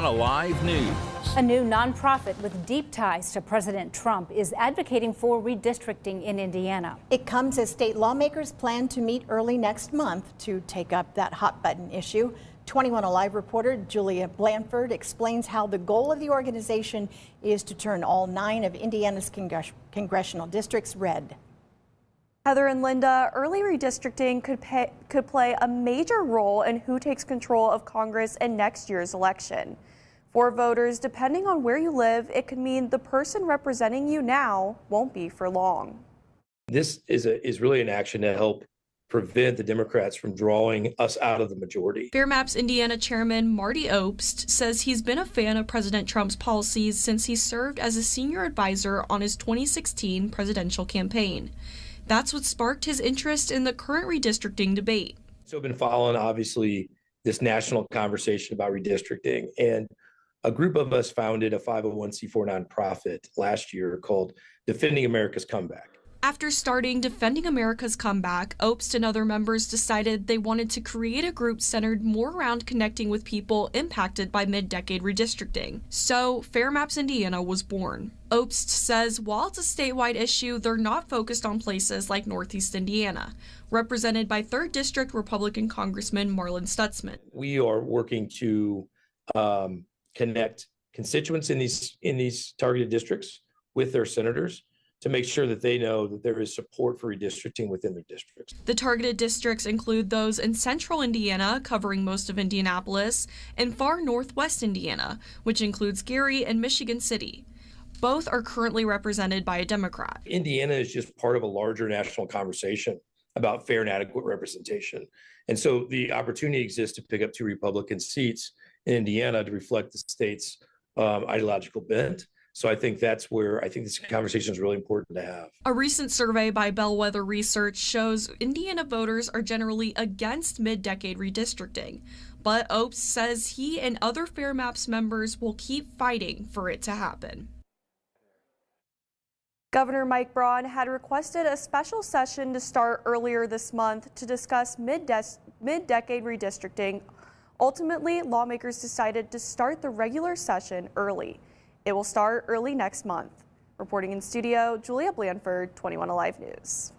Alive News. A new nonprofit with deep ties to President Trump is advocating for redistricting in Indiana. It comes as state lawmakers plan to meet early next month to take up that hot button issue. 21 Alive reporter Julia Blanford explains how the goal of the organization is to turn all 9 of Indiana's congressional districts red. Heather and Linda, early redistricting could play a major role in who takes control of Congress in next year's election. For voters, depending on where you live, it could mean the person representing you now won't be for long. This is really an action to help prevent the Democrats from drawing us out of the majority. Fair Maps Indiana Chairman Marty Obst says he's been a fan of President Trump's policies since he served as a senior advisor on his 2016 presidential campaign. That's what sparked his interest in the current redistricting debate. So I've been following, obviously, this national conversation about redistricting, and a group of us founded a 501c4 nonprofit last year called Defending America's Comeback. After starting Defending America's Comeback, Obst and other members decided they wanted to create a group centered more around connecting with people impacted by mid-decade redistricting. So Fair Maps Indiana was born. Obst says while it's a statewide issue, they're not focused on places like Northeast Indiana, represented by 3rd District Republican Congressman Marlin Stutzman. We are working to connect constituents in these targeted districts with their senators to make sure that they know that there is support for redistricting within their districts. The targeted districts include those in central Indiana, covering most of Indianapolis, and far northwest Indiana, which includes Gary and Michigan City. Both are currently represented by a Democrat. Indiana is just part of a larger national conversation about fair and adequate representation. And so the opportunity exists to pick up 2 Republican seats in Indiana to reflect the state's ideological bent. So I think that's where I think this conversation is really important to have. A recent survey by Bellwether Research shows Indiana voters are generally against mid-decade redistricting. But Obst says he and other Fair Maps members will keep fighting for it to happen. Governor Mike Braun had requested a special session to start earlier this month to discuss mid-decade redistricting. Ultimately, lawmakers decided to start the regular session early. It will start early next month. Reporting in studio, Julia Blanford, 21 Alive News.